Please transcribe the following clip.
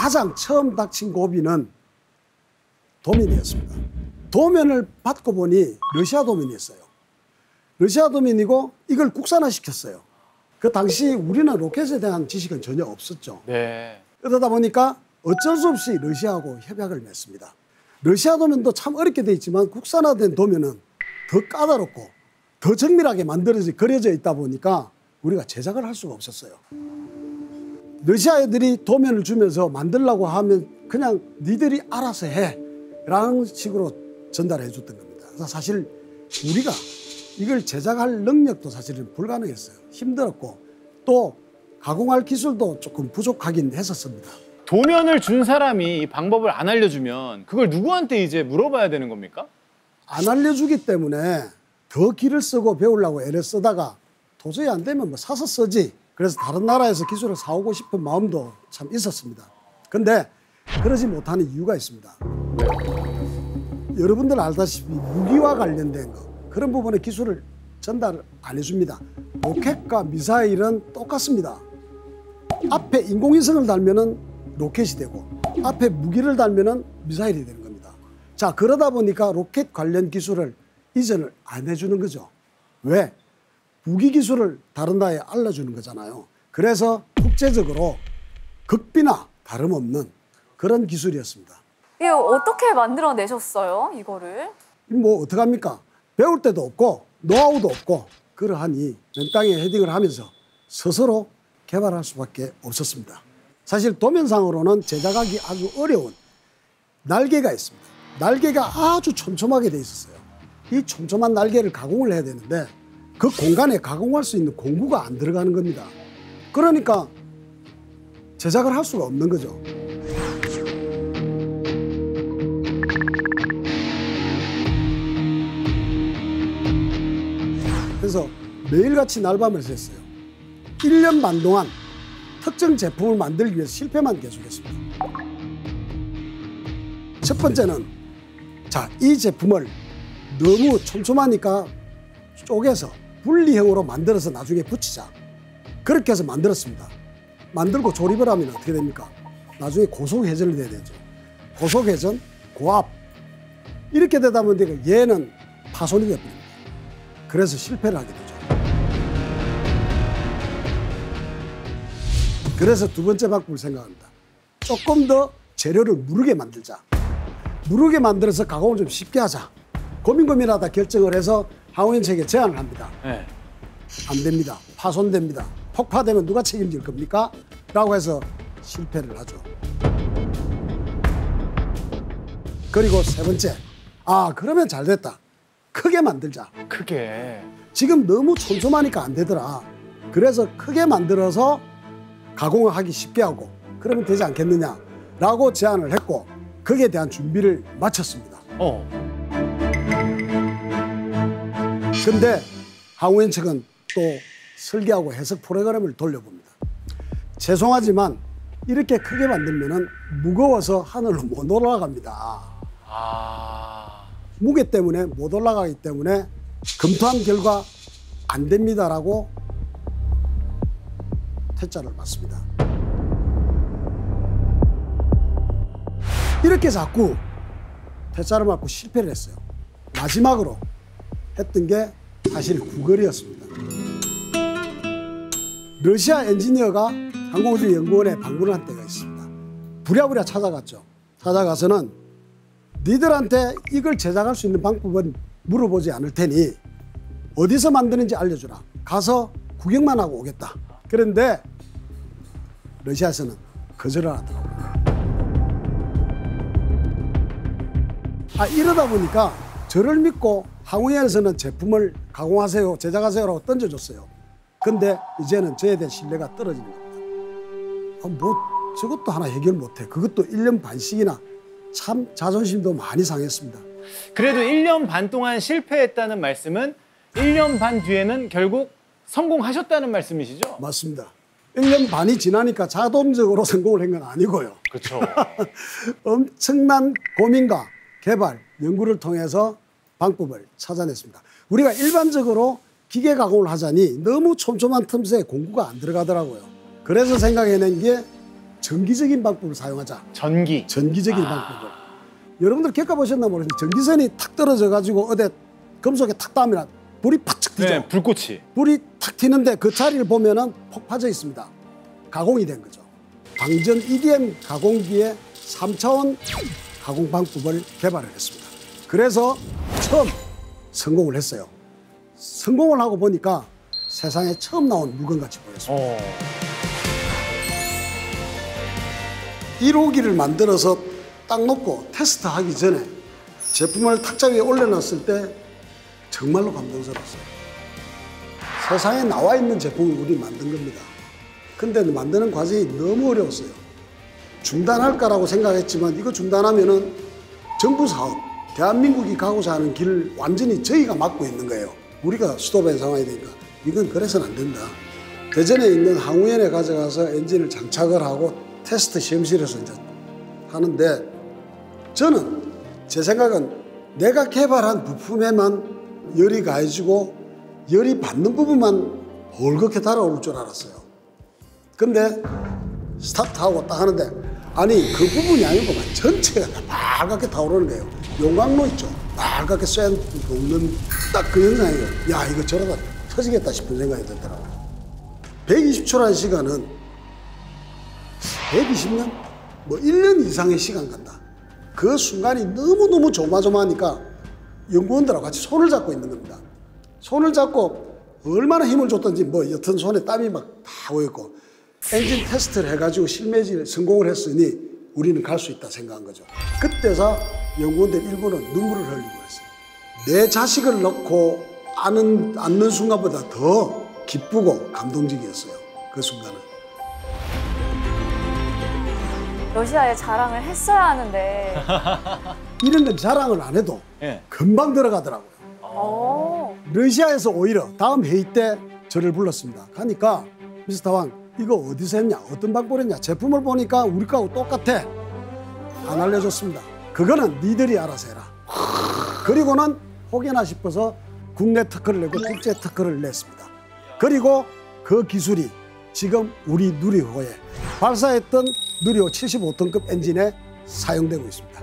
가장 처음 닥친 고비는 도면이었습니다. 도면을 받고 보니 러시아 도면이었어요. 러시아 도면이고 이걸 국산화시켰어요. 그 당시 우리는 로켓에 대한 지식은 전혀 없었죠. 네. 그러다 보니까 어쩔 수 없이 러시아하고 협약을 맺습니다. 러시아 도면도 참 어렵게 돼 있지만 국산화된 도면은 더 까다롭고 더 정밀하게 그려져 있다 보니까 우리가 제작을 할 수가 없었어요. 러시아 애들이 도면을 주면서 만들려고 하면 그냥 니들이 알아서 해 라는 식으로 전달해 줬던 겁니다. 그래서 사실 우리가 이걸 제작할 능력도 사실은 불가능했어요. 힘들었고 또 가공할 기술도 조금 부족하긴 했었습니다. 도면을 준 사람이 이 방법을 안 알려주면 그걸 누구한테 이제 물어봐야 되는 겁니까? 안 알려주기 때문에 더 기를 쓰고 배우려고 애를 쓰다가 도저히 안 되면 뭐 사서 쓰지. 그래서 다른 나라에서 기술을 사오고 싶은 마음도 참 있었습니다. 근데 그러지 못하는 이유가 있습니다. 여러분들 알다시피 무기와 관련된 거 그런 부분에 기술을 전달 안 해줍니다. 로켓과 미사일은 똑같습니다. 앞에 인공위성을 달면은 로켓이 되고 앞에 무기를 달면은 미사일이 되는 겁니다. 자, 그러다 보니까 로켓 관련 기술을 이전을 안 해주는 거죠. 왜? 무기 기술을 다른 나라에 알려주는 거잖아요. 그래서 국제적으로 극비나 다름없는 그런 기술이었습니다. 이거 어떻게 만들어내셨어요, 이거를? 뭐 어떡합니까? 배울 데도 없고 노하우도 없고 그러하니 맨 땅에 헤딩을 하면서 스스로 개발할 수밖에 없었습니다. 사실 도면상으로는 제작하기 아주 어려운 날개가 있습니다. 날개가 아주 촘촘하게 돼 있었어요. 이 촘촘한 날개를 가공을 해야 되는데 그 공간에 가공할 수 있는 공구가 안 들어가는 겁니다. 그러니까 제작을 할 수가 없는 거죠. 그래서 매일같이 날밤을 샜어요. 1년 반 동안 특정 제품을 만들기 위해서 실패만 계속했습니다. 첫 번째는 자, 이 제품을 너무 촘촘하니까 쪼개서 분리형으로 만들어서 나중에 붙이자. 그렇게 해서 만들었습니다. 만들고 조립을 하면 어떻게 됩니까? 나중에 고속회전이 돼야 되죠. 고속회전, 고압. 이렇게 되다 보니까 얘는 파손이 되어버립니다. 그래서 실패를 하게 되죠. 그래서 두 번째 방법을 생각합니다. 조금 더 재료를 무르게 만들자. 무르게 만들어서 가공을 좀 쉽게 하자. 고민하다 결정을 해서 항우연책에 제안을 합니다. 네. 안 됩니다. 파손됩니다. 폭파되면 누가 책임질 겁니까? 라고 해서 실패를 하죠. 그리고 세 번째, 그러면 잘 됐다. 크게 만들자. 크게. 지금 너무 촘촘하니까 안 되더라. 그래서 크게 만들어서 가공을 하기 쉽게 하고 그러면 되지 않겠느냐라고 제안을 했고 거기에 대한 준비를 마쳤습니다. 근데 항우연책은 또 설계하고 해석 프로그램을 돌려봅니다. 죄송하지만 이렇게 크게 만들면 무거워서 하늘로 못 올라갑니다. 무게 때문에 못 올라가기 때문에 검토한 결과 안 됩니다라고 퇴짜를 받습니다. 이렇게 자꾸 퇴짜를 맞고 실패를 했어요. 마지막으로 했던 게 사실 구걸이었습니다. 러시아 엔지니어가 항공우주연구원에 방문을 한 때가 있습니다. 부랴부랴 찾아갔죠. 찾아가서는 니들한테 이걸 제작할 수 있는 방법은 물어보지 않을 테니 어디서 만드는지 알려주라. 가서 구경만 하고 오겠다. 그런데 러시아에서는 거절을 하더라고요. 이러다 보니까 저를 믿고 항우연에서는 제품을 가공하세요, 제작하세요라고 던져줬어요. 근데 이제는 저에 대한 신뢰가 떨어지는 겁니다. 저것도 하나 해결 못해. 그것도 1년 반씩이나 참 자존심도 많이 상했습니다. 그래도 1년 반 동안 실패했다는 말씀은 1년 반 뒤에는 결국 성공하셨다는 말씀이시죠? 맞습니다. 1년 반이 지나니까 자동적으로 성공을 한 건 아니고요. 그렇죠. 엄청난 고민과 개발, 연구를 통해서 방법을 찾아냈습니다. 우리가 일반적으로 기계 가공을 하자니 너무 촘촘한 틈새에 공구가 안 들어가더라고요. 그래서 생각해낸 게 전기적인 방법을 사용하자. 전기. 전기적인 방법을. 여러분들 겪어보셨나 모르겠는데 전기선이 탁 떨어져 가지고 어디 금속에 탁 닿으면 불이 파측 튀죠. 네, 불꽃이. 불이 탁 튀는데 그 자리를 보면은 폭 파져 있습니다. 가공이 된 거죠. 방전 EDM 가공기의 3차원 가공 방법을 개발을 했습니다. 그래서 처음 성공을 했어요. 성공을 하고 보니까 세상에 처음 나온 물건같이 보였습니다. 1호기를 만들어서 딱 놓고 테스트하기 전에 제품을 탁자 위에 올려놨을 때 정말로 감동스러웠어요. 세상에 나와 있는 제품을 우리 만든 겁니다. 근데 만드는 과정이 너무 어려웠어요. 중단할까라고 생각했지만 이거 중단하면은 정부 사업, 대한민국이 가고자 하는 길을 완전히 저희가 막고 있는 거예요. 우리가 스톱한 상황이 되니까 이건 그래서는 안 된다. 대전에 있는 항우연에 가져가서 엔진을 장착을 하고 테스트 시험실에서 이제 하는데 저는 제 생각은 내가 개발한 부품에만 열이 가해지고 열이 받는 부분만 벌겋게 달아오를 줄 알았어요. 근데 스타트하고 딱 하는데 아니 그 부분이 아니고 전체가 다 빨갛게 타오르는 거예요. 용광로 있죠. 빨갛게 쇠 녹는 딱 그 현상이에요. 야 이거 저러다 터지겠다 싶은 생각이 들더라고요. 120초라는 시간은 120년? 뭐 1년 이상의 시간 간다. 그 순간이 너무너무 조마조마하니까 연구원들하고 같이 손을 잡고 있는 겁니다. 손을 잡고 얼마나 힘을 줬던지 뭐 여튼 손에 땀이 막 다 고였고 엔진 테스트를 해가지고 실매질 성공을 했으니 우리는 갈 수 있다 생각한 거죠. 그때서 연구원들 일부는 눈물을 흘리고 했어요. 내 자식을 넣고 안는 순간보다 더 기쁘고 감동적이었어요. 그 순간은. 러시아에 자랑을 했어야 하는데. 이런 건 자랑을 안 해도 네. 금방 들어가더라고요. 오. 러시아에서 오히려 다음 회의 때 저를 불렀습니다. 가니까 미스터 왕 이거 어디서 했냐? 어떤 방법을 했냐? 제품을 보니까 우리 거하고 똑같아. 안 알려줬습니다. 그거는 니들이 알아서 해라. 그리고는 혹여나 싶어서 국내 특허를 내고 국제 특허를 냈습니다. 그리고 그 기술이 지금 우리 누리호에 발사했던 누리호 75톤급 엔진에 사용되고 있습니다.